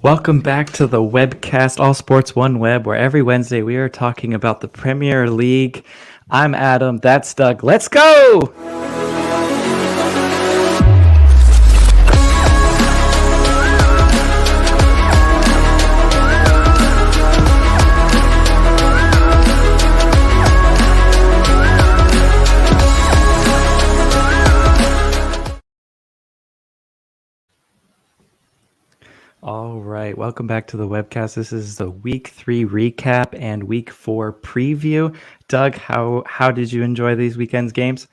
Welcome back to the webcast, All Sports One Web, where every Wednesday we are talking about the Premier League. I'm Adam, that's Doug. Let's go! All right, welcome back to the webcast. This is the Week 3 recap and Week 4 preview. Doug, how did you enjoy these weekend's games?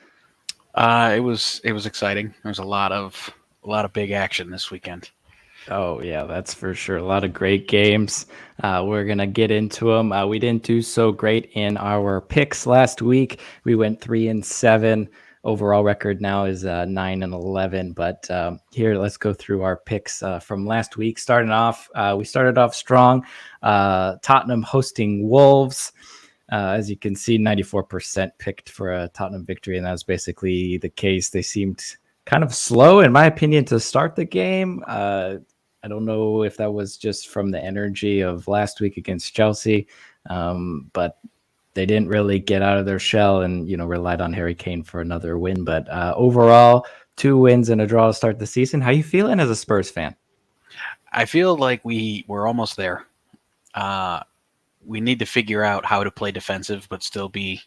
It was exciting. There was a lot of big action this weekend. Oh yeah, that's for sure. A lot of great games. We're gonna get into them. We didn't do so great in our picks last week. We went 3-7. Overall record now is 9-11. But here, let's go through our picks from last week. We started off strong. Tottenham hosting Wolves. As you can see, 94% picked for a Tottenham victory, and that was basically the case. They seemed kind of slow, in my opinion, to start the game. I don't know if that was just from the energy of last week against Chelsea, but they didn't really get out of their shell and, relied on Harry Kane for another win. But overall, 2 wins and a draw to start the season. How you feeling as a Spurs fan? I feel like we're almost there. We need to figure out how to play defensive but still be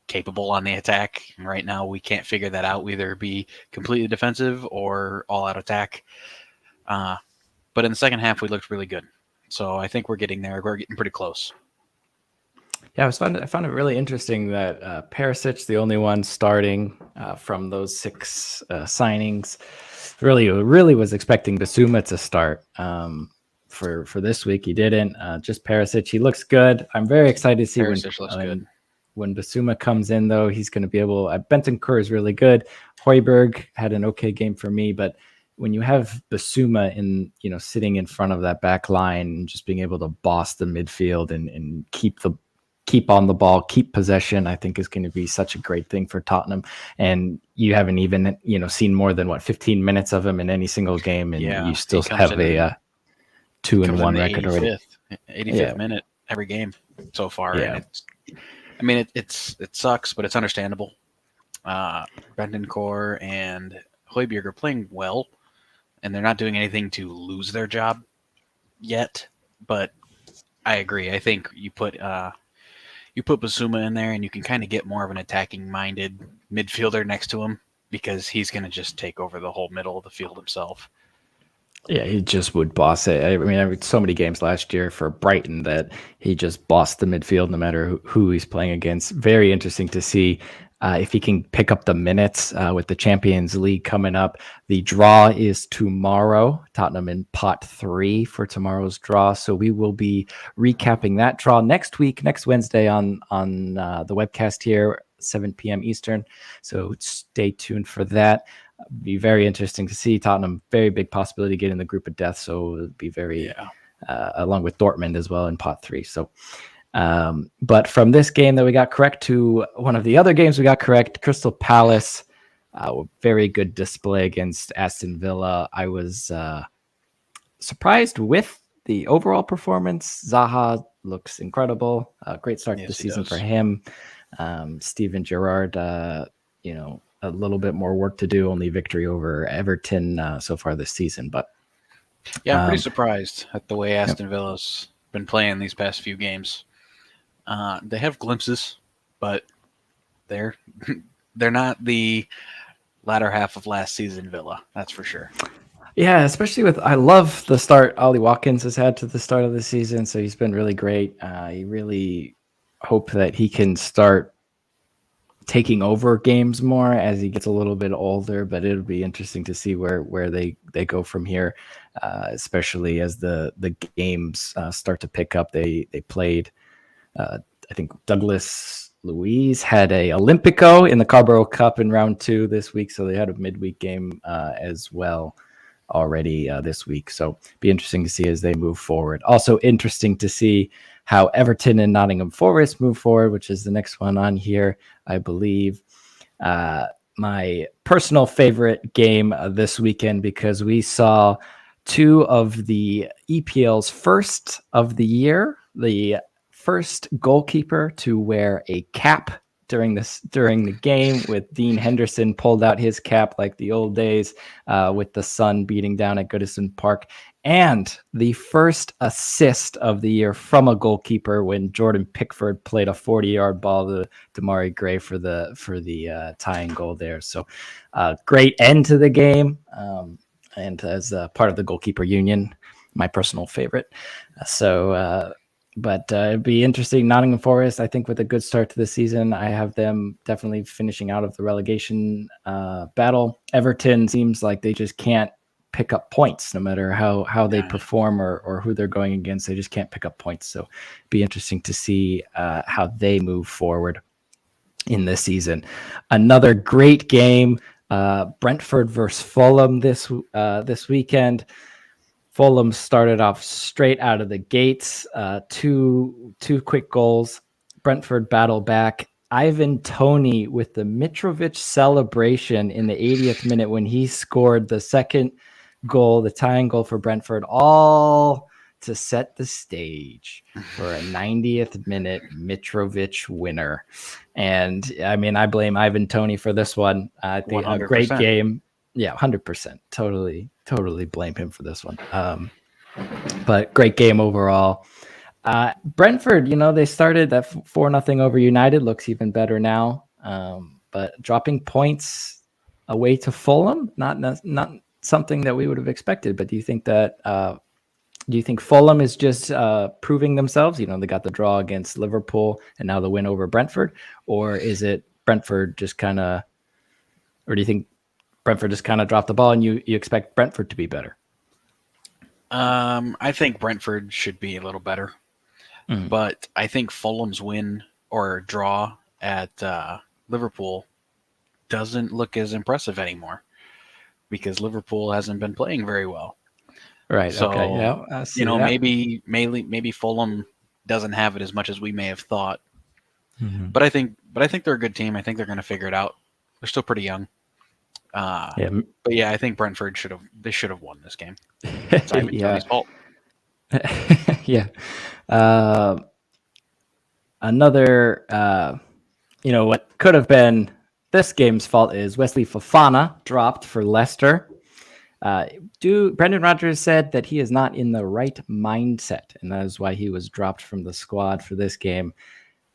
capable on the attack. And right now, we can't figure that out. We either be completely defensive or all-out attack. But in the second half, we looked really good. So I think we're getting there. We're getting pretty close. Yeah, I found it really interesting that Perisic's the only one starting from those 6 signings. Really was expecting Bissouma to start for this week. He didn't. Just Perisic. He looks good. I'm very excited to see when Bissouma comes in, though. He's going to be able. Bentancur is really good. Højbjerg had an okay game for me, but when you have Bissouma sitting in front of that back line and just being able to boss the midfield and keep on the ball, keep possession, I think is going to be such a great thing for Tottenham. And you haven't even, seen more than 15 minutes of him in any single game. And you still have a 2-1 record already. 85th minute every game so far. Yeah. And it sucks, but it's understandable. Bentancur and Højbjerg are playing well, and they're not doing anything to lose their job yet. But I agree. I think you put Bissouma in there, and you can kind of get more of an attacking-minded midfielder next to him because he's going to just take over the whole middle of the field himself. Yeah, he just would boss it. I mean, so many games last year for Brighton that he just bossed the midfield no matter who he's playing against. Very interesting to see if he can pick up the minutes with the Champions League coming up. The draw is tomorrow. Tottenham in pot 3 for tomorrow's draw. So we will be recapping that draw next Wednesday on the webcast here, 7 p.m. Eastern. So stay tuned for that. Be very interesting to see. Tottenham, very big possibility to get in the group of death. So it'll be very, along with Dortmund as well in pot 3. So, but from this game that we got correct to one of the other games we got correct, Crystal Palace, very good display against Aston Villa. I was surprised with the overall performance. Zaha looks incredible. Great start to the season for him. Steven Gerrard, a little bit more work to do. Only victory over Everton so far this season, but I'm pretty surprised at the way Aston Villa's been playing these past few games. They have glimpses, but they're not the latter half of last season Villa. That's for sure. Yeah, especially I love the start Ollie Watkins has had to the start of the season. So he's been really great. You really hope that he can start taking over games more as he gets a little bit older, but it'll be interesting to see where they go from here, especially as the games start to pick up. They played, I think Douglas Luiz had a Olympico in the Carabao Cup in round 2 this week, so they had a midweek game as well already this week. So be interesting to see as they move forward. Also interesting to see how Everton and Nottingham Forest move forward, which is the next one on here, I believe. My personal favorite game this weekend, because we saw two of the EPL's first of the year, the first goalkeeper to wear a cap during the game, with Dean Henderson pulled out his cap like the old days, with the sun beating down at Goodison Park, and the first assist of the year from a goalkeeper when Jordan Pickford played a 40-yard ball to Damari Gray for the tying goal there. So great end to the game, and as part of the goalkeeper union, my personal favorite. But it'd be interesting. Nottingham Forest, I think, with a good start to the season, I have them definitely finishing out of the relegation battle. Everton seems like they just can't pick up points, no matter how they perform or who they're going against. They just can't pick up points. So it'd be interesting to see how they move forward in this season. Another great game, Brentford versus Fulham this weekend. Fulham started off straight out of the gates, two quick goals. Brentford battled back. Ivan Toney with the Mitrovic celebration in the 80th minute when he scored the second goal, the tying goal for Brentford, all to set the stage for a 90th minute Mitrovic winner. And I mean, I blame Ivan Toney for this one. I think 100%. A great game. Yeah, 100%. Totally blame him for this one. But great game overall. Brentford, they started that 4-0 over United, looks even better now. But dropping points away to Fulham, not something that we would have expected. But do you think Fulham is just proving themselves? They got the draw against Liverpool and now the win over Brentford, or is it Brentford just kind of, or do you think Brentford just kind of dropped the ball and you expect Brentford to be better? I think Brentford should be a little better, but I think Fulham's win or draw at Liverpool doesn't look as impressive anymore because Liverpool hasn't been playing very well. Right. So, okay. Yeah. I see that. maybe Fulham doesn't have it as much as we may have thought. But I think they're a good team. I think they're going to figure it out. They're still pretty young. But yeah, I think Brentford should have won this game. It's Ivan Toney's fault. Yeah. Another, what could have been this game's fault is Wesley Fofana dropped for Leicester. Brendan Rodgers said that he is not in the right mindset, and that is why he was dropped from the squad for this game,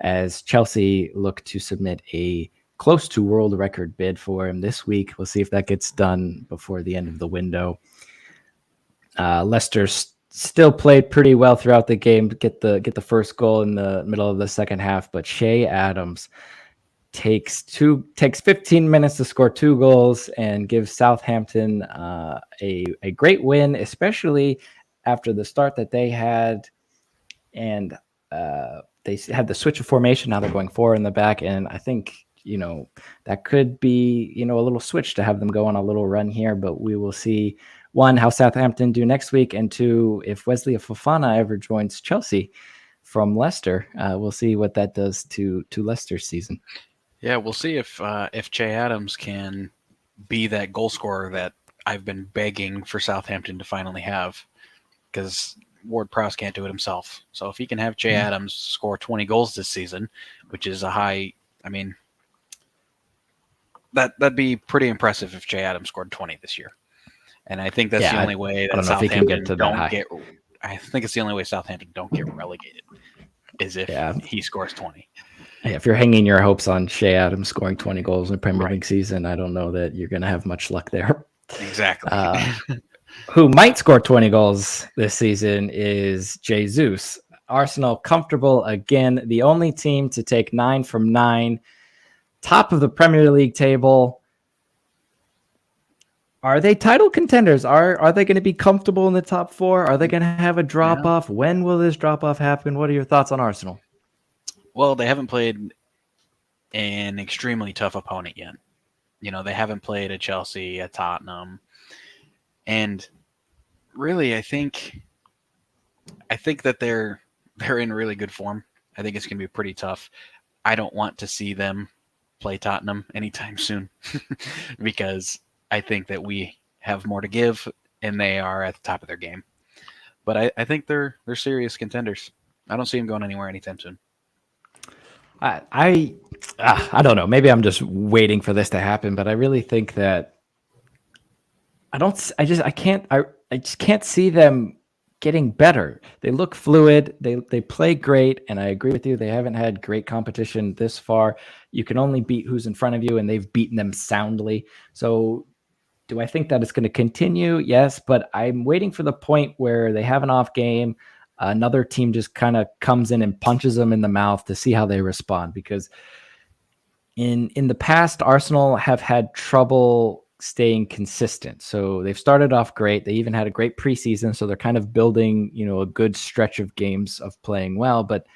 as Chelsea look to submit a close to world record bid for him this week. We'll see if that gets done before the end of the window. Leicester still played pretty well throughout the game to get the first goal in the middle of the second half, but Che Adams takes 15 minutes to score 2 goals and gives Southampton a great win, especially after the start that they had. And they had the switch of formation. Now they're going 4 in the back, and I think that could be a little switch to have them go on a little run here. But we will see, 1, how Southampton do next week, and 2, if Wesley Fofana ever joins Chelsea from Leicester. We'll see what that does to Leicester's season. Yeah, we'll see if Che Adams can be that goal scorer that I've been begging for Southampton to finally have, because Ward-Prowse can't do it himself. So if he can have Che Adams score 20 goals this season, which is a high, that'd be pretty impressive if Che Adams scored 20 this year. And I think that's the only way that Southampton don't get. I think it's the only way Southampton don't get relegated is if he scores 20. Yeah, if you're hanging your hopes on Che Adams scoring 20 goals in the Premier League season, I don't know that you're going to have much luck there. Exactly. Who might score 20 goals this season is Jesus. Arsenal comfortable again, the only team to take 9 from 9, top of the Premier League table. Are they title contenders? Are they going to be comfortable in the top 4? Are they going to have a drop off? When will this drop off happen? What are your thoughts on Arsenal? Well, they haven't played an extremely tough opponent yet. They haven't played a Chelsea, a Tottenham, and really, I think that they're in really good form. I think it's going to be pretty tough. I don't want to see them play Tottenham anytime soon because I think that we have more to give and they are at the top of their game. But I think they're serious contenders. I don't see them going anywhere anytime soon. I don't know. Maybe I'm just waiting for this to happen, but I really think that I just can't see them getting better. They look fluid. They play great, and I agree with you. They haven't had great competition this far. You can only beat who's in front of you, and they've beaten them soundly. So do I think that it's going to continue? Yes, but I'm waiting for the point where they have an off game. Another team just kind of comes in and punches them in the mouth to see how they respond. Because in the past, Arsenal have had trouble staying consistent. So they've started off great. They even had a great preseason. So they're kind of building, a good stretch of games of playing well. But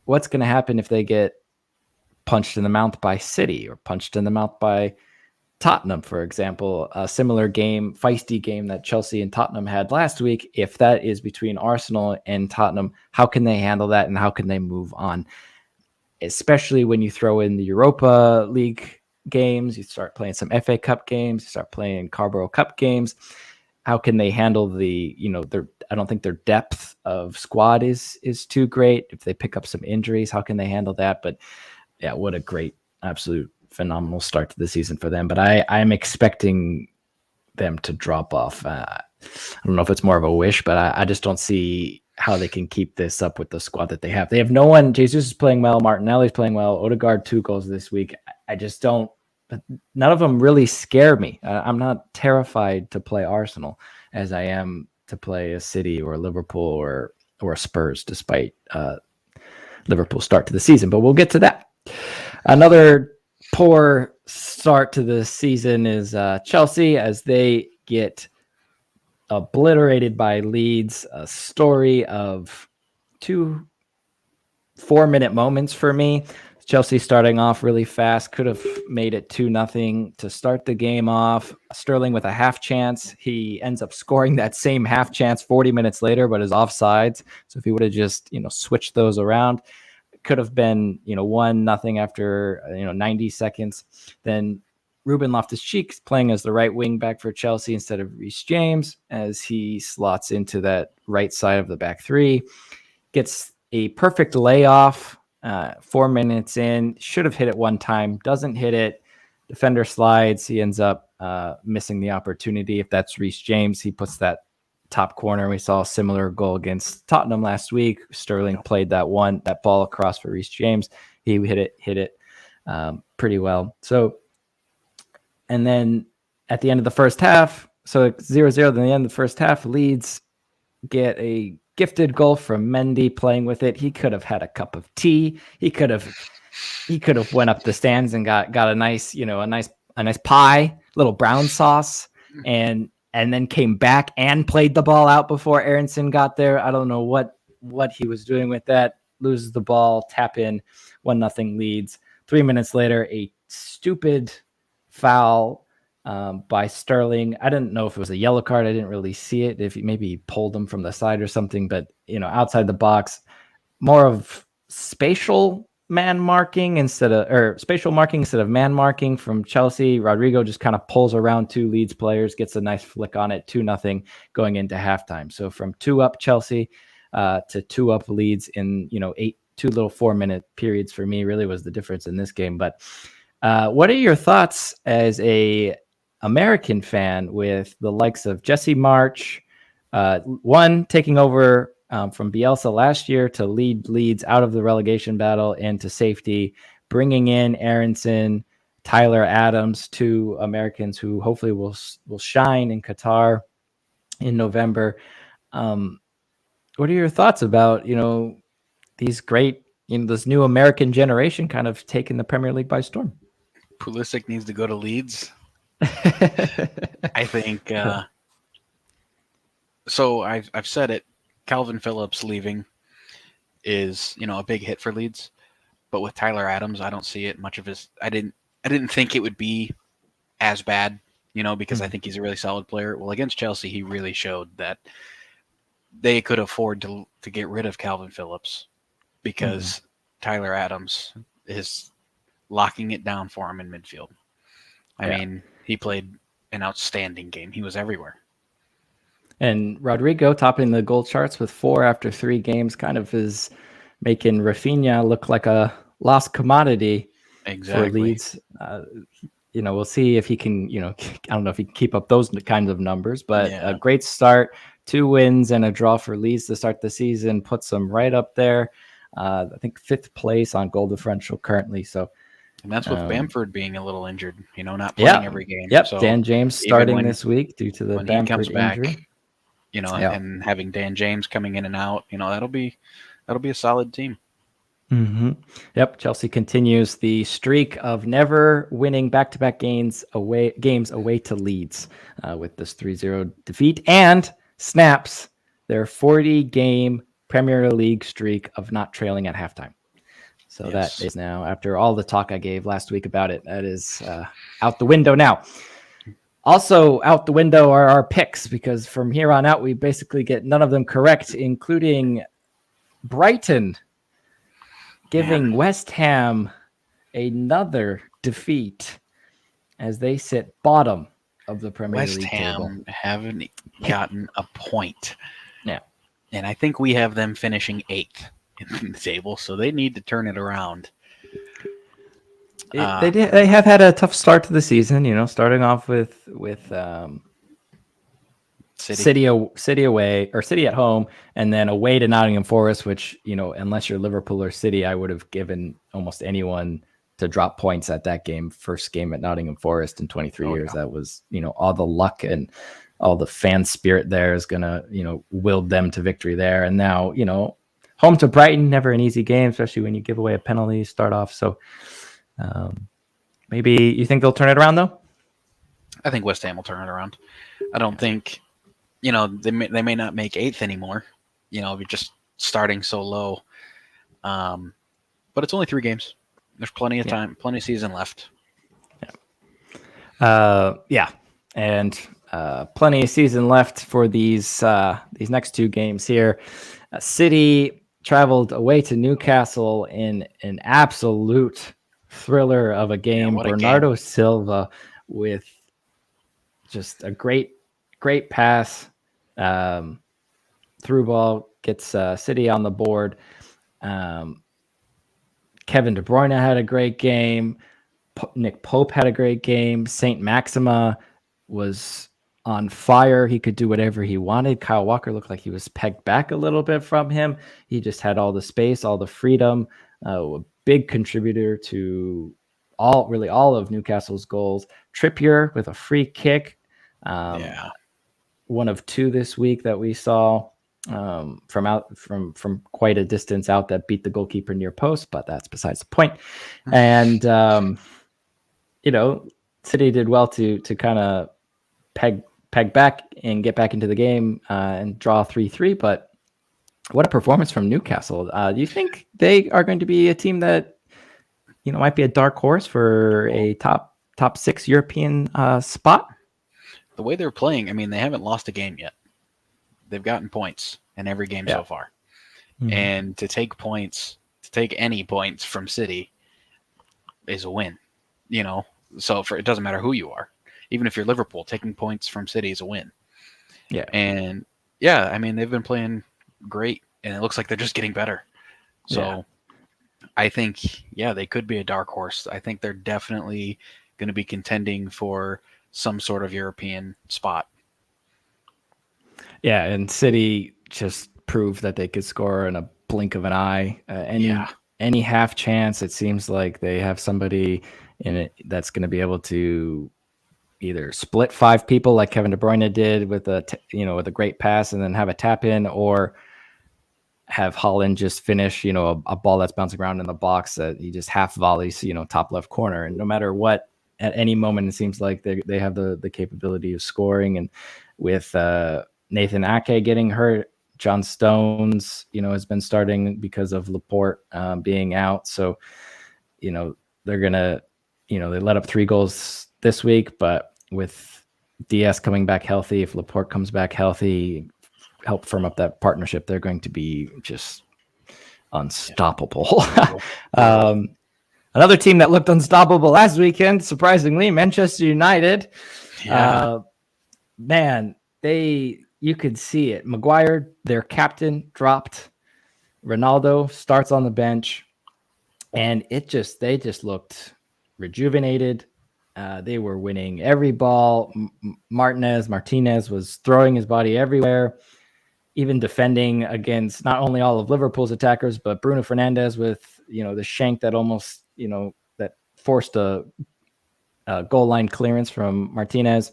what's going to happen if they get punched in the mouth by City or punched in the mouth by Tottenham, for example, a similar game, feisty game that Chelsea and Tottenham had last week? If that is between Arsenal and Tottenham, how can they handle that and how can they move on? Especially when you throw in the Europa League games, you start playing some FA Cup games, you start playing Carabao Cup games. How can they handle I don't think their depth of squad is too great. If they pick up some injuries, how can they handle that? But yeah, what a great, absolute phenomenal start to the season for them. But I'm expecting them to drop off. I don't know if it's more of a wish, but I just don't see how they can keep this up with the squad that they have. They have no one. Jesus is playing well. Martinelli's playing well. Odegaard 2 goals this week. I just don't. None of them really scare me. I'm not terrified to play Arsenal as I am to play a City or Liverpool or Spurs, despite Liverpool's start to the season. But we'll get to that. Another poor start to the season is Chelsea, as they get obliterated by Leeds. A story of 2 4-minute moments for me. Chelsea starting off really fast, could have made it 2-0 to start the game off. Sterling with a half chance. He ends up scoring that same half chance 40 minutes later, but is offsides. So if he would have just, switched those around, it could have been, 1-0 after, 90 seconds. Then Ruben Loftus-Cheek playing as the right wing back for Chelsea instead of Reece James, as he slots into that right side of the back three. Gets a perfect layoff 4 minutes in. Should have hit it one time. Doesn't hit it. Defender slides. He ends up missing the opportunity. If that's Reece James, he puts that top corner. We saw a similar goal against Tottenham last week. Sterling played that ball across for Reece James. He hit it pretty well. So, and then at the end of the first half, so 0-0, then the end of the first half, Leeds get a gifted goal from Mendy playing with it. He could have had a cup of tea. He could have went up the stands and got a nice, a nice pie, little brown sauce, and then came back and played the ball out before Aronson got there. I don't know what he was doing with that. Loses the ball, tap in, 1-0 Leeds. 3 minutes later, a stupid foul by Sterling. I didn't know if it was a yellow card. I didn't really see it. If maybe he pulled him from the side or something, but outside the box, more of spatial marking instead of man marking from Chelsea. Rodrigo just kind of pulls around 2 Leeds players, gets a nice flick on it, 2-0 going into halftime. So from 2 up Chelsea to 2 up Leeds in 2 little 4-minute periods for me really was the difference in this game. But what are your thoughts as a American fan with the likes of Jesse March, one taking over from Bielsa last year to lead Leeds out of the relegation battle and to safety, bringing in Aronson, Tyler Adams, 2 Americans who hopefully will shine in Qatar in November. What are your thoughts about these great this new American generation kind of taking the Premier League by storm? Pulisic needs to go to Leeds. I think so. I've said it. Calvin Phillips leaving is a big hit for Leeds, but with Tyler Adams, I don't see it much of his. I didn't think it would be as bad, because I think he's a really solid player. Well, against Chelsea, he really showed that they could afford to get rid of Calvin Phillips because Tyler Adams is locking it down for him in midfield. I mean, he played an outstanding game. He was everywhere. And Rodrigo topping the goal charts with 4 after 3 games kind of is making Rafinha look like a lost commodity for Leeds. We'll see if he can, I don't know if he can keep up those kinds of numbers, but a great start, 2 wins and a draw for Leeds to start the season, puts them right up there. I think 5th place on goal differential currently. So, and that's with Bamford being a little injured, not playing every game. Yep. So Dan James starting this week due to the when Bamford he comes back, injury. And having Dan James coming in and out, that'll be a solid team. Mm-hmm. Yep. Chelsea continues the streak of never winning back-to-back games away to Leeds with this 3-0 defeat, and snaps their 40-game Premier League streak of not trailing at halftime. So that is now, after all the talk I gave last week about it, that is out the window now. Also out the window are our picks, because from here on out, we basically get none of them correct, including Brighton giving West Ham another defeat as they sit bottom of the Premier League table. West Ham haven't gotten a point. Yeah. And I think we have them finishing 8th in the table, so they need to turn it around. They have had a tough start to the season, starting off with City away, or City at home, and then away to Nottingham Forest, which, unless you're Liverpool or City, I would have given almost anyone to drop points at that game. First game at Nottingham Forest in 23 years. That was, all the luck and all the fan spirit there is going to, will them to victory there. And now, home to Brighton, never an easy game, especially when you give away a penalty start off. So maybe you think they'll turn it around, though? I think West Ham will turn it around. I don't think... they may not make 8th anymore, if you're just starting so low. But it's only 3 games. There's plenty of time, plenty of season left. And plenty of season left for these next 2 games here. City traveled away to Newcastle in an absolute thriller of a game. Bernardo Silva with just a great pass, through ball, gets City on the board. Kevin De Bruyne had a great game. Nick Pope had a great game. Saint Maxima was on fire. He could do whatever he wanted. Kyle Walker looked like he was pegged back a little bit from him. He just had all the space, all the freedom. A big contributor to all of Newcastle's goals. Trippier with a free kick. One of 2 this week that we saw from quite a distance out that beat the goalkeeper near post, but that's besides the point. And City did well to kind of peg back and get back into the game and draw 3-3. But what a performance from Newcastle! Do you think they are going to be a team that might be a dark horse for a top 6 European spot? The way they're playing, they haven't lost a game yet. They've gotten points in every game so far. Mm-hmm. And to take any points from City is a win, So it doesn't matter who you are. Even if you're Liverpool, taking points from City is a win. Yeah. And they've been playing great, and it looks like they're just getting better. So I think, they could be a dark horse. I think they're definitely going to be contending for some sort of European spot. Yeah, and City just proved that they could score in a blink of an eye. Any half chance, it seems like they have somebody in it that's going to be able to either split 5 people like Kevin De Bruyne did with a great pass and then have a tap in, or have Haaland just finish, a ball that's bouncing around in the box that he just half volleys, top left corner. And no matter what, at any moment, it seems like they have the capability of scoring. And with Nathan Ake getting hurt, John Stones, has been starting because of Laporte being out. So, they're going to, they let up 3 goals this week, but with Diaz coming back healthy, if Laporte comes back healthy, help firm up that partnership, they're going to be just unstoppable. Another team that looked unstoppable last weekend, surprisingly, Manchester United. Man, they you could see it. Maguire, their captain, dropped. Ronaldo starts on the bench, and they just looked rejuvenated. They were winning every ball. Martinez was throwing his body everywhere, even defending against not only all of Liverpool's attackers, but Bruno Fernandes with, the shank that almost, that forced a goal line clearance from Martinez.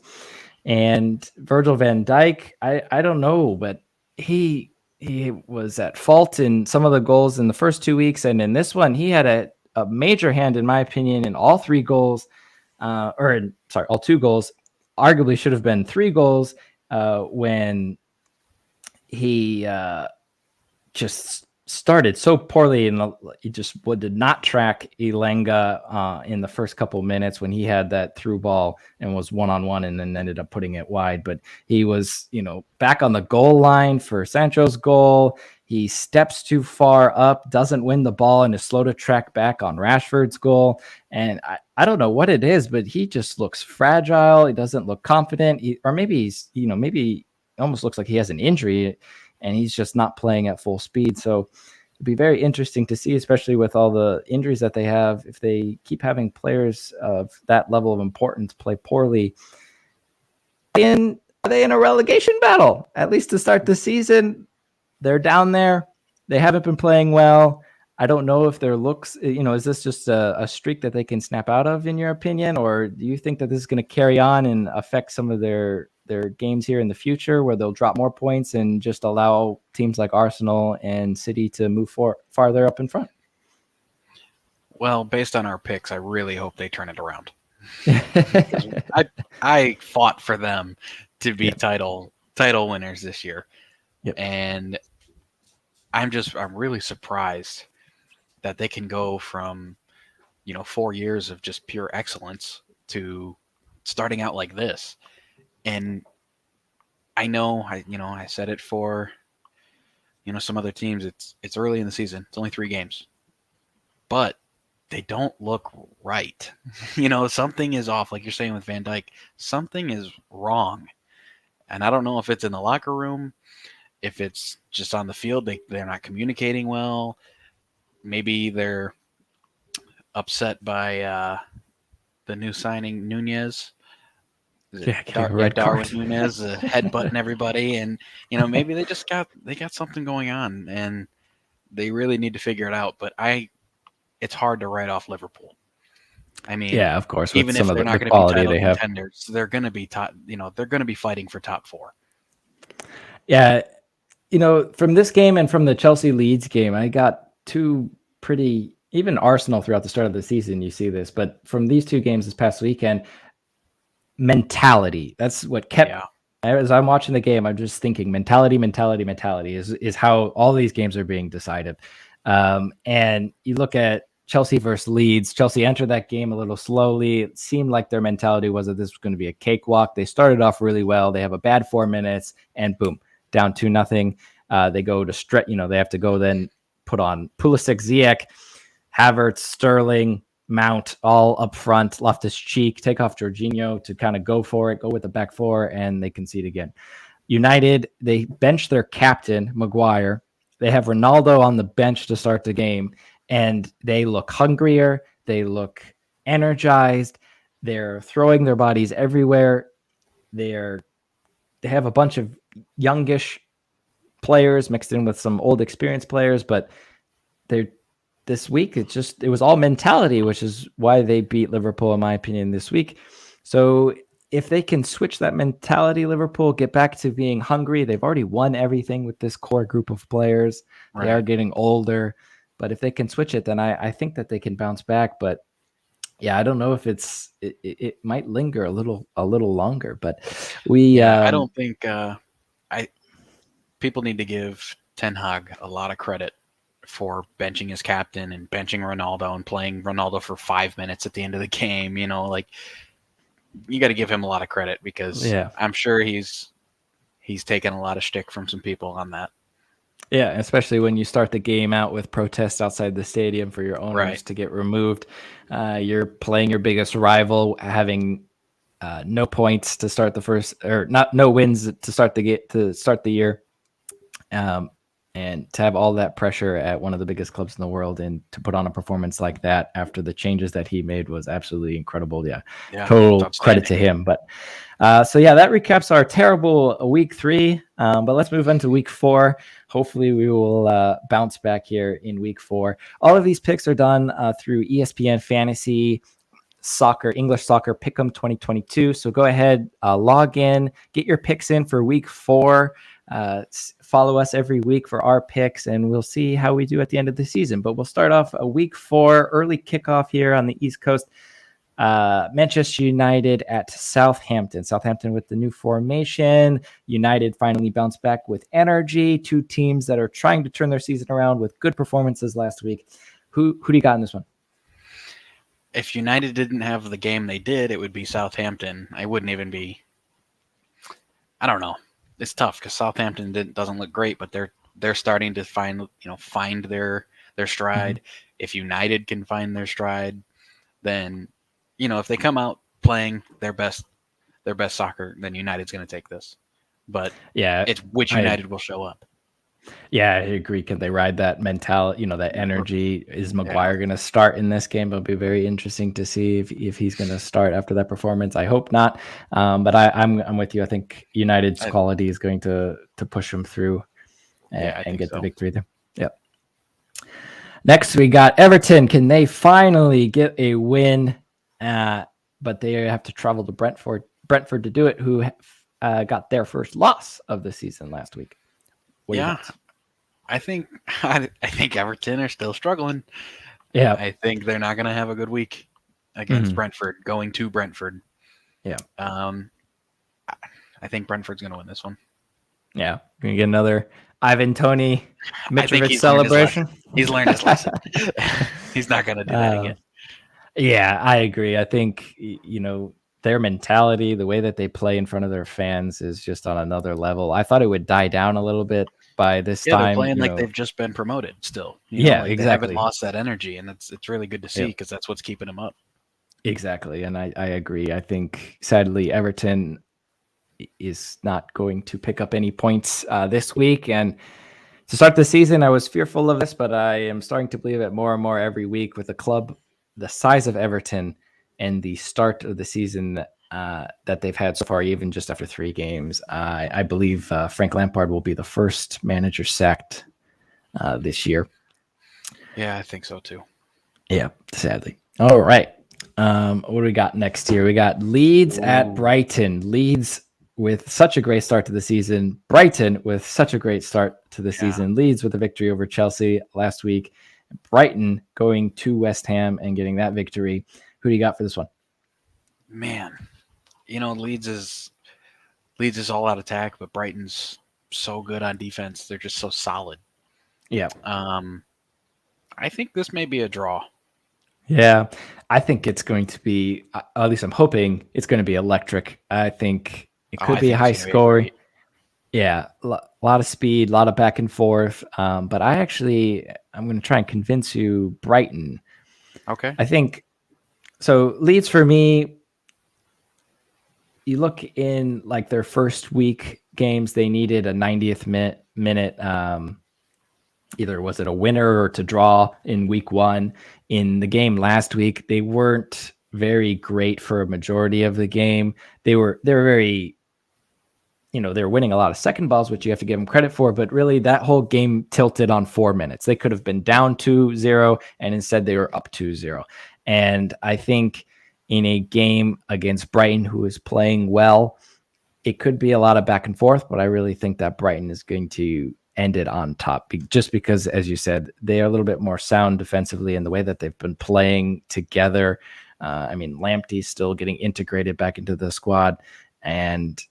And Virgil van Dijk, I don't know, but he was at fault in some of the goals in the first 2 weeks. And in this one, he had a major hand, in my opinion, in all 3 goals, all 2 goals. Arguably should have been 3 goals when he just started so poorly, and he just did not track Elanga in the first couple minutes when he had that through ball and was one-on-one and then ended up putting it wide. But he was, back on the goal line for Sancho's goal. He steps too far up, doesn't win the ball, and is slow to track back on Rashford's goal. And I don't know what it is, but he just looks fragile. He doesn't look confident. Maybe he almost looks like he has an injury and he's just not playing at full speed. So it'd be very interesting to see, especially with all the injuries that they have, if they keep having players of that level of importance play poorly. Are they in a relegation battle? At least to start the season, they're down there. They haven't been playing well. I don't know if their looks, is this just a streak that they can snap out of, in your opinion? Or do you think that this is going to carry on and affect some of their games here in the future, where they'll drop more points and just allow teams like Arsenal and City to move farther up in front? Well, based on our picks, I really hope they turn it around. I fought for them to be title winners this year. Yep. And I'm really surprised that they can go from, 4 years of just pure excellence to starting out like this. And I know, I said it for, some other teams. It's early in the season. It's only 3 games, but they don't look right. Something is off. Like you're saying with Van Dijk, something is wrong. And I don't know if it's in the locker room, if it's just on the field. They're not communicating well. Maybe they're upset by the new signing, Nunez. Darwin Nunez headbutting everybody, and maybe they got something going on, and they really need to figure it out. But it's hard to write off Liverpool. I mean, yeah, of course. Even if they're not going to be title contenders, they're going to be top. They're going to be fighting for top 4. Yeah, from this game and from the Chelsea Leeds game, I got 2 pretty. Even Arsenal throughout the start of the season, you see this, but from these 2 games this past weekend. Mentality. That's what kept. Yeah. As I'm watching the game, I'm just thinking mentality is how all these games are being decided. And you look at Chelsea versus Leeds. Chelsea entered that game a little slowly. It seemed like their mentality was that this was going to be a cakewalk. They started off really well. They have a bad 4 minutes, and boom, down 2-0. They go to stretch. They have to go then put on Pulisic, Ziyech, Havertz, Sterling, Mount all up front, Loftus-Cheek, take off Jorginho to kind of go with the back 4, and they concede again. United, they bench their captain, Maguire. They have Ronaldo on the bench to start the game, and they look hungrier. They look energized. They're throwing their bodies everywhere. They have a bunch of youngish players mixed in with some old experienced players, but this week, it was all mentality, which is why they beat Liverpool, in my opinion, this week. So if they can switch that mentality, Liverpool, get back to being hungry. They've already won everything with this core group of players. Right. They are getting older. But if they can switch it, then I think that they can bounce back. But yeah, I don't know if it might linger a little longer. But I don't think people need to give Ten Hag a lot of credit for benching his captain and benching Ronaldo and playing Ronaldo for 5 minutes at the end of the game. You got to give him a lot of credit, because I'm sure he's taken a lot of shtick from some people on that. Yeah, especially when you start the game out with protests outside the stadium for your owners to get removed. You're playing your biggest rival, having no points to start the first, or not no wins to start the year. And to have all that pressure at one of the biggest clubs in the world and to put on a performance like that after the changes that he made was absolutely incredible. Yeah, total credit to him. But so yeah, that recaps our terrible week 3. But let's move on to week 4. Hopefully we will bounce back here in week 4. All of these picks are done through ESPN Fantasy Soccer, English Soccer Pick'em 2022. So go ahead, log in, get your picks in for week 4. Follow us every week for our picks, and we'll see how we do at the end of the season. But we'll start off a week 4 early kickoff here on the East Coast. Manchester United at Southampton. Southampton with the new formation. United finally bounced back with energy. 2 teams that are trying to turn their season around with good performances last week. Who do you got in this one? If United didn't have the game they did, it would be Southampton. I wouldn't even be. I don't know. It's tough because Southampton doesn't look great, but they're starting to find their stride. Mm-hmm. If United can find their stride, then if they come out playing their best soccer, then United's going to take this. But yeah, it's which United will show up. Yeah, I agree. Can they ride that mentality, that energy? Is Maguire going to start in this game? It'll be very interesting to see if he's going to start after that performance. I hope not. But I'm with you. I think United's quality is going to push them through and get the victory there. Yep. Next, we got Everton. Can they finally get a win? But they have to travel to Brentford to do it, who got their first loss of the season last week. I think Everton are still struggling. Yeah, I think they're not going to have a good week against Brentford, going to Brentford. Yeah, I think Brentford's going to win this one. Yeah, going to get another Ivan Toney Mitrovic celebration. He's learned his lesson. He's not going to do that again. Yeah, I agree. I think their mentality, the way that they play in front of their fans is just on another level. I thought it would die down a little bit by this time. They're playing like they've just been promoted still. Exactly. They haven't lost that energy, and it's really good to see because that's what's keeping them up. Exactly, and I agree. I think, sadly, Everton is not going to pick up any points this week. And to start the season, I was fearful of this, but I am starting to believe it more and more every week with a club the size of Everton and the start of the season that they've had so far, even just after 3 games. I believe Frank Lampard will be the first manager sacked this year. Yeah, I think so too. Yeah, sadly. All right. What do we got next here? We got Leeds at Brighton. Leeds with such a great start to the season. Brighton with such a great start to the season. Leeds with a victory over Chelsea last week. Brighton going to West Ham and getting that victory. Who do you got for this one? Man, Leeds is all out attack, but Brighton's so good on defense. They're just so solid. Yeah. I think this may be a draw. Yeah, I think it's going to be, at least I'm hoping it's going to be electric. I think it could be a high score. Yeah, a lot of speed, a lot of back and forth. But I'm going to try and convince you Brighton. Okay. I think, so Leeds for me, you look in like their first week games, they needed a 90th minute. Either was it a winner or to draw in week 1. In the game last week, they weren't very great for a majority of the game. They were very, they were winning a lot of second balls, which you have to give them credit for. But really, that whole game tilted on 4 minutes. They could have been down 2-0, and instead they were up 2-0. And I think in a game against Brighton, who is playing well, it could be a lot of back and forth. But I really think that Brighton is going to ended on top, just because, as you said, they are a little bit more sound defensively in the way that they've been playing together. Lamptey's still getting integrated back into the squad, and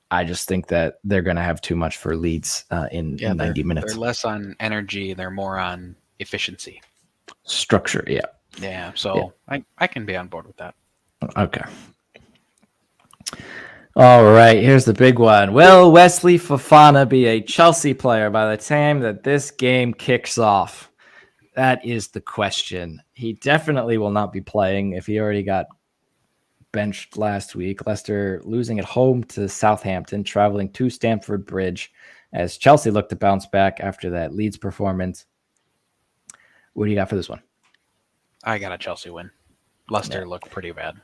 I just think that they're going to have too much for Leeds in 90 minutes. They're less on energy; they're more on efficiency, structure. Yeah. So I can be on board with that. Okay. All right, here's the big one. Will Wesley Fofana be a Chelsea player by the time that this game kicks off? That is the question. He definitely will not be playing if he already got benched last week. Leicester losing at home to Southampton, traveling to Stamford Bridge, as Chelsea looked to bounce back after that Leeds performance. What do you got for this one? I got a Chelsea win. Leicester looked pretty bad.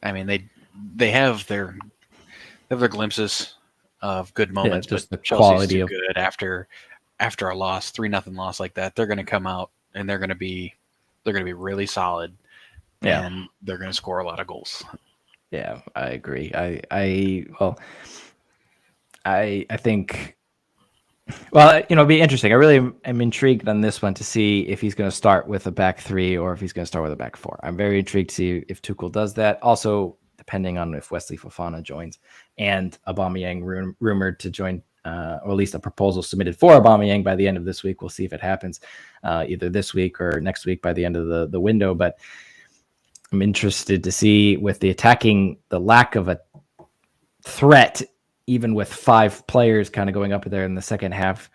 I mean, they have their glimpses of good moments, just but the Chelsea's quality too of good after a loss, 3-0 loss like that. They're going to come out and they're going to be really solid, and they're going to score a lot of goals. Yeah, I agree. I think. Well, it'll be interesting. I really am intrigued on this one to see if he's going to start with a back three or if he's going to start with a back four. I'm very intrigued to see if Tuchel does that. Also, depending on if Wesley Fofana joins and Aubameyang rumored to join, or at least a proposal submitted for Aubameyang by the end of this week. We'll see if it happens either this week or next week by the end of the window. But I'm interested to see with the lack of a threat, even with 5 players kind of going up there in the second half.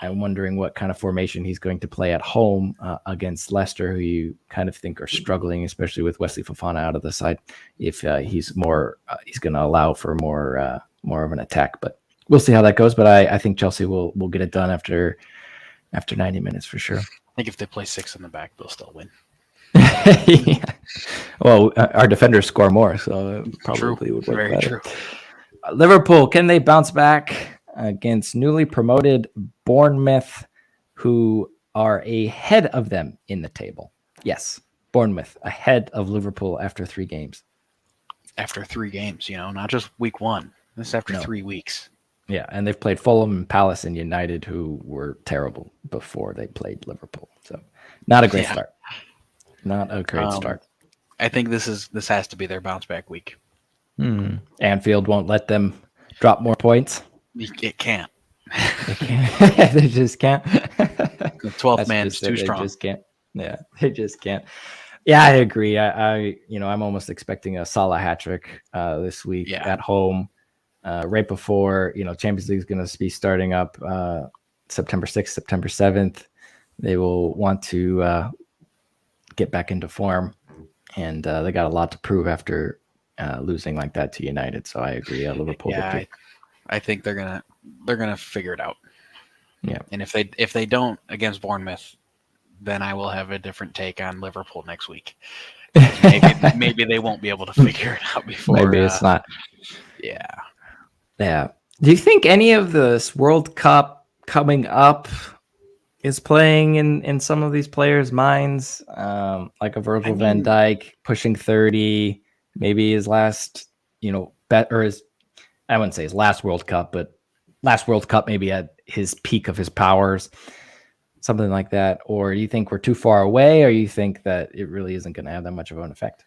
I'm wondering what kind of formation he's going to play at home against Leicester, who you kind of think are struggling, especially with Wesley Fofana out of the side. If he's going to allow for more of an attack, but we'll see how that goes. But I think Chelsea will get it done after 90 minutes for sure. I think if they play 6 in the back, they'll still win. Yeah. Well, our defenders score more, so it probably would work very better. true. Liverpool, can they bounce back against newly promoted Bournemouth, who are ahead of them in the table? Yes, Bournemouth ahead of Liverpool after 3 games. After 3 games, not just week 1. This is after 3 weeks. Yeah, and they've played Fulham and Palace and United, who were terrible before they played Liverpool. So not a great start. Not a great start. I think this has to be their bounce back week. Anfield won't let them drop more points. It can't. They can't. They just can't. The 12th man is too strong. They just can't. Yeah, they just can't. Yeah, I agree. I'm almost expecting a Salah hat trick this week at home, right before Champions League is going to be starting up September 6th, September 7th. They will want to get back into form, and they got a lot to prove after losing like that to United. So I agree. Liverpool. Yeah, I think they're gonna figure it out. Yeah, and if they don't against Bournemouth, then I will have a different take on Liverpool next week. Maybe they won't be able to figure it out before. Maybe it's not. Yeah. Yeah. Do you think any of this World Cup coming up is playing in some of these players' minds? Like a Virgil van Dijk pushing 30, maybe his last, I wouldn't say his last World Cup, but last World Cup maybe at his peak of his powers, something like that. Or you think we're too far away, or you think that it really isn't going to have that much of an effect?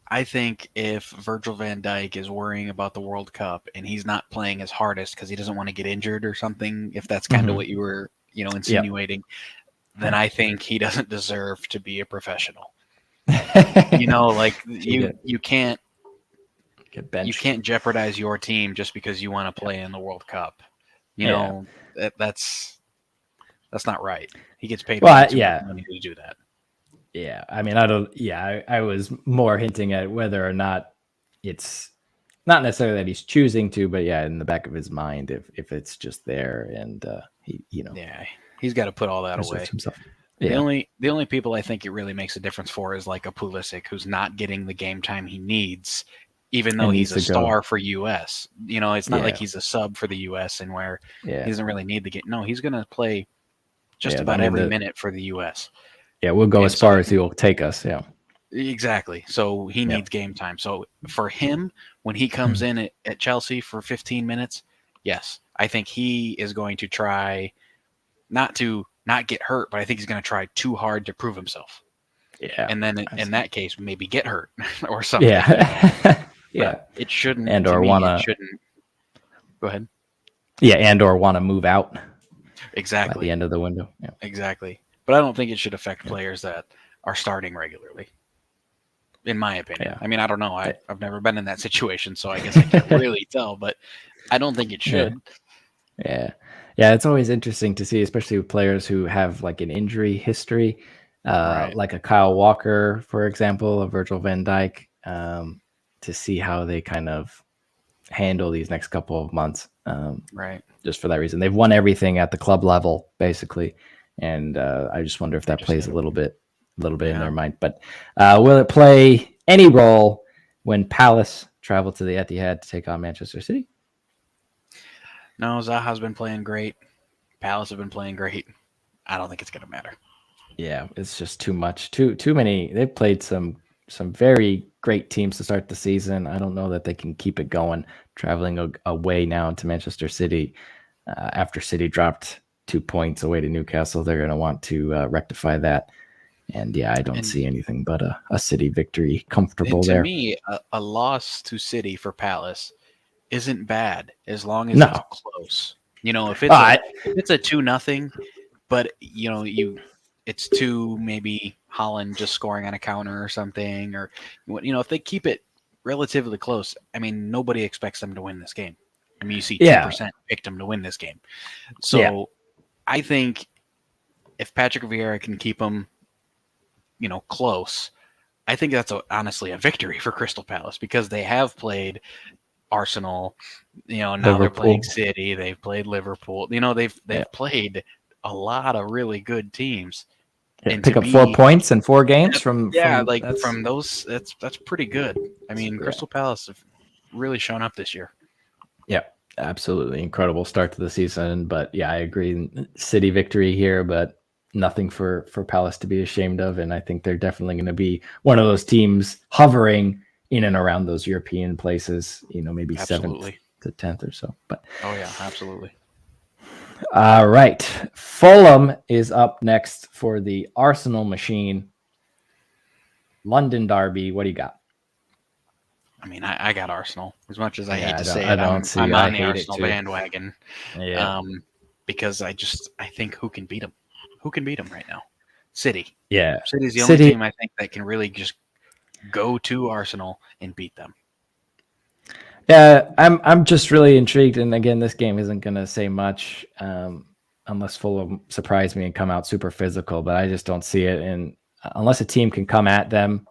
I think if Virgil van Dijk is worrying about the World Cup and he's not playing his hardest because he doesn't want to get injured or something, if that's kind of what you were, insinuating, then I think he doesn't deserve to be a professional. You can't get benched. You can't jeopardize your team just because you want to play in the World Cup. That's not right. He gets paid money to do that. Yeah, I mean, I was more hinting at whether or not it's not necessarily that he's choosing to, but in the back of his mind, if it's just there and he's got to put all that away. Himself. The only people I think it really makes a difference for is like a Pulisic, who's not getting the game time he needs, even though he's a star for US. It's not like he's a sub for the US and where he doesn't really need the game. No, he's going to play just about every minute for the US. Yeah, we'll go as far as he will take us. Yeah, exactly. So he needs game time. So for him, when he comes in at Chelsea for 15 minutes, yes, I think he is going to try not get hurt, but I think he's going to try too hard to prove himself. Yeah, and then in that case, maybe get hurt or something. Yeah, it shouldn't. Shouldn't. Go ahead. Yeah, and or want to move out. Exactly. At the end of the window. Yeah. Exactly. But I don't think it should affect players that are starting regularly, in my opinion. Yeah. I mean, I don't know. I've never been in that situation, so I guess I can't really tell, but I don't think it should. Yeah. Yeah, it's always interesting to see, especially with players who have like an injury history, like a Kyle Walker, for example, a Virgil van Dijk. to see how they kind of handle these next couple of months. Right. Just for that reason, they've won everything at the club level basically, and I just wonder if that plays a little bit in their mind. But will it play any role when Palace travel to the Etihad to take on Manchester City? No, Zaha's been playing great. Palace have been playing great. I don't think it's going to matter. Yeah, it's just too much. Too many. They've played some very great teams to start the season. I don't know that they can keep it going. Traveling away now to Manchester City after City dropped 2 points away to Newcastle, they're going to want to rectify that. And yeah, I don't see anything but a City victory comfortable there. To me, a loss to City for Palace isn't bad as long as it's close. If it's a 2-0, but it's 2, maybe Holland just scoring on a counter or something, or if they keep it relatively close, I mean, nobody expects them to win this game. I mean, you see 2% picked them to win this game. So I think if Patrick Vieira can keep them, close, I think that's honestly a victory for Crystal Palace, because they have played Arsenal, now Liverpool. They're playing City, they've played Liverpool, they've played a lot of really good teams. And pick up 4 points in 4 games from those, that's pretty good. I mean, Crystal Palace have really shown up this year. Yeah, absolutely incredible start to the season. But yeah, I agree, City victory here, but nothing for Palace to be ashamed of. And I think they're definitely going to be one of those teams hovering in and around those European places, maybe absolutely. 7th to 10th or so. But oh yeah, absolutely. All right. Fulham is up next for the Arsenal machine. London derby. What do you got? I mean, I got Arsenal. As much as I hate to say it, I'm on the Arsenal bandwagon. Yeah. Because I think who can beat them? Who can beat them right now? City. Yeah. City's the only team I think that can really just go to Arsenal and beat them. Yeah, I'm just really intrigued, and again, this game isn't going to say much unless Fulham surprise me and come out super physical, but I just don't see it. And unless a team can come at them,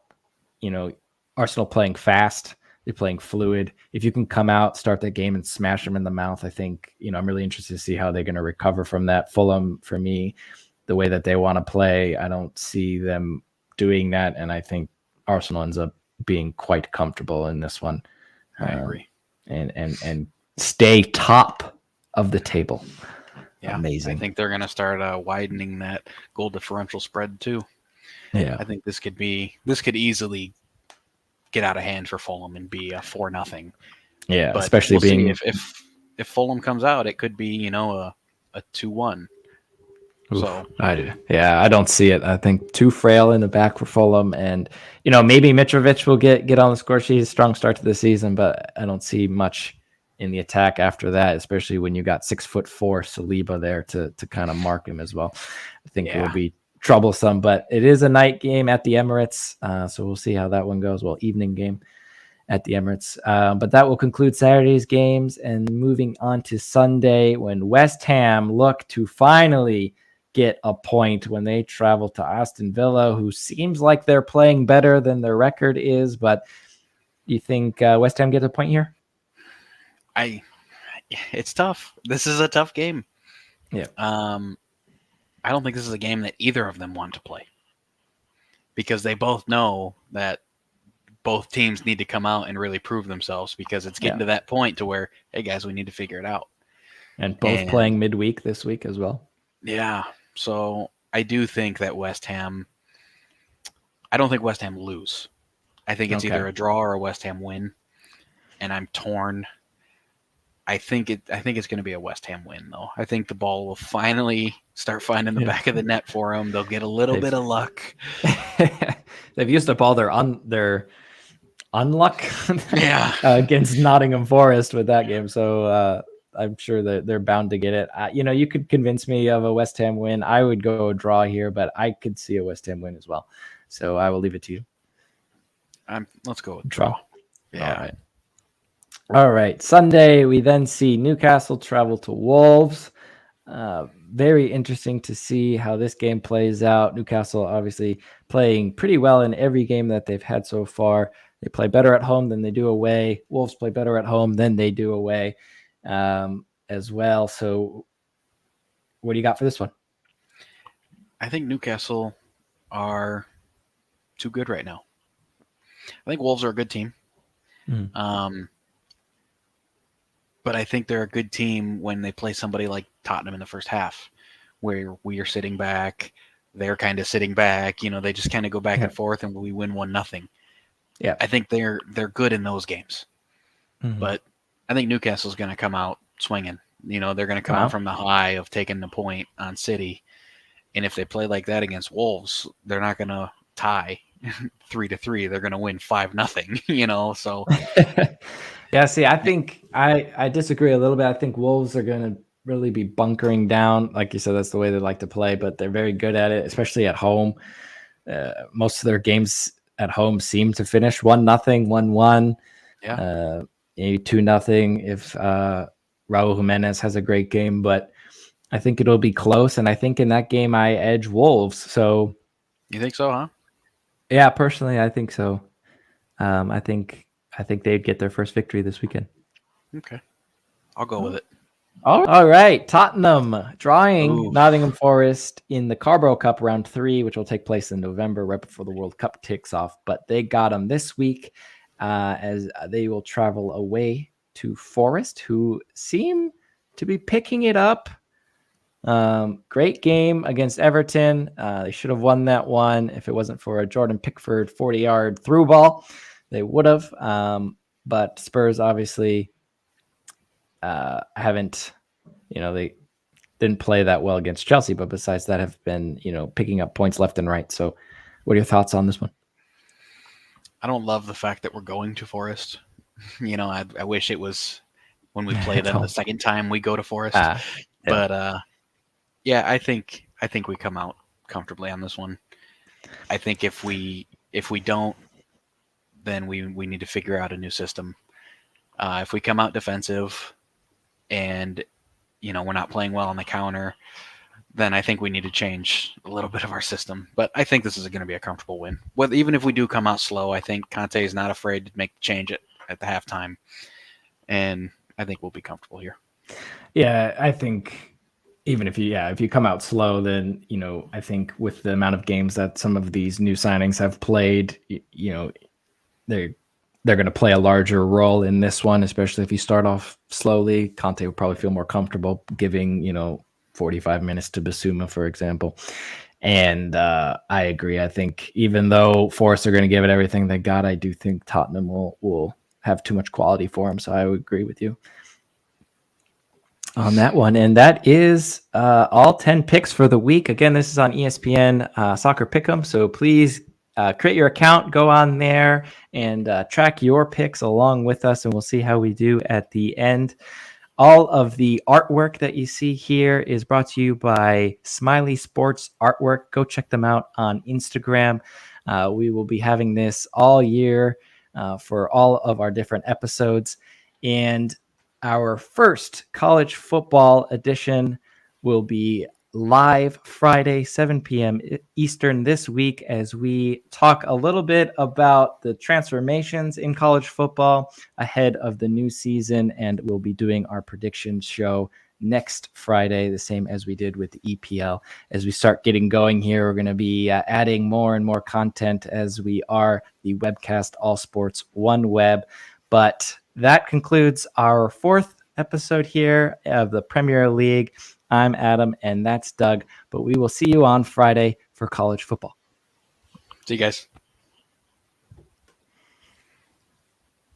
Arsenal playing fast, they're playing fluid. If you can come out, start that game, and smash them in the mouth, I think I'm really interested to see how they're going to recover from that. Fulham, for me, the way that they want to play, I don't see them doing that, and I think Arsenal ends up being quite comfortable in this one. I agree. And stay top of the table. Yeah, amazing. I think they're going to start widening that goal differential spread too. Yeah, I think this could easily get out of hand for Fulham and be a 4-0. Yeah, but especially being if Fulham comes out, it could be a 2-1. So I don't see it. I think too frail in the back for Fulham, and maybe Mitrovic will get on the score sheet. A strong start to the season, but I don't see much in the attack after that, especially when you got 6'4" Saliba there to kind of mark him as well. I think it will be troublesome, but it is a night game at the Emirates, so we'll see how that one goes. Well, evening game at the Emirates, but that will conclude Saturday's games, and moving on to Sunday, when West Ham look to finally get a point when they travel to Aston Villa, who seems like they're playing better than their record is. But you think West Ham gets a point here? It's tough. This is a tough game. Yeah. I don't think this is a game that either of them want to play, because they both know that both teams need to come out and really prove themselves, because it's getting to that point to where, hey guys, we need to figure it out. And both playing midweek this week as well. Yeah. So I do think that I don't think West Ham lose. I think it's either a draw or a West Ham win, and I'm torn. I think it's going to be a West Ham win, though. I think the ball will finally start finding the back of the net for them. They'll get a little bit of luck. They've used up all their unluck against Nottingham Forest with that game, so I'm sure that they're bound to get it. You could convince me of a West Ham win. I would go a draw here, but I could see a West Ham win as well. So I will leave it to you. Let's go with draw. Yeah. All right. Sunday, we then see Newcastle travel to Wolves. Very interesting to see how this game plays out. Newcastle obviously playing pretty well in every game that they've had so far. They play better at home than they do away. Wolves play better at home than they do away as well. So what do you got for this one? I think Newcastle are too good right now. I think Wolves are a good team. But I think they're a good team when they play somebody like Tottenham in the first half, where we are sitting back, they're kind of sitting back. They just kind of go back and forth, and we win 1-0. Yeah, I think they're good in those games. But I think Newcastle's going to come out swinging. They're going to come out from the high of taking the point on City, and if they play like that against Wolves, they're not going to tie 3-3. They're going to win 5-0. So. Yeah, see, I think I disagree a little bit. I think Wolves are going to really be bunkering down. Like you said, that's the way they like to play, but they're very good at it, especially at home. Most of their games at home seem to finish 1-0, 1-1, maybe 2-0 if Raul Jimenez has a great game. But I think it'll be close, and I think in that game I edge Wolves. So you think so, huh? Yeah, personally, I think so. I think they'd get their first victory this weekend. Okay. I'll go with it. All right. Tottenham drawing Nottingham Forest in the Carabao Cup round 3, which will take place in November, right before the World Cup kicks off. But they got them this week as they will travel away to Forest, who seem to be picking it up. Great game against Everton. They should have won that one. If it wasn't for a Jordan Pickford 40-yard through ball, they would have. But Spurs obviously haven't, they didn't play that well against Chelsea, but besides that have been, picking up points left and right. So what are your thoughts on this one? I don't love the fact that we're going to Forest. I wish it was when we play them the second time we go to Forest. But yeah, I think we come out comfortably on this one. I think if we don't, then we need to figure out a new system. If we come out defensive and we're not playing well on the counter, then I think we need to change a little bit of our system. But I think this is going to be a comfortable win. Even if we do come out slow, I think Conte is not afraid to make the change at the halftime, and I think we'll be comfortable here. Yeah, I think even if you come out slow, then I think with the amount of games that some of these new signings have played, they're going to play a larger role in this one, especially if you start off slowly. Conte will probably feel more comfortable giving 45 minutes to Basuma, for example. And I agree. I think even though Forest are going to give it everything they got, I do think Tottenham will have too much quality for them. So I would agree with you on that one. And that is all 10 picks for the week. Again, this is on ESPN Soccer Pick'em. So please create your account, go on there and track your picks along with us, and we'll see how we do at the end. All of the artwork that you see here is brought to you by Smiley Sports Artwork. Go check them out on Instagram. We will be having this all year for all of our different episodes. And our first college football edition will be live Friday, 7 p.m. Eastern this week, as we talk a little bit about the transformations in college football ahead of the new season. And we'll be doing our predictions show next Friday, the same as we did with the EPL. As we start getting going here, we're going to be adding more and more content as we are the webcast All Sports One Web. But that concludes our 4th episode here of the Premier League. I'm Adam, and that's Doug, but we will see you on Friday for college football. See you guys.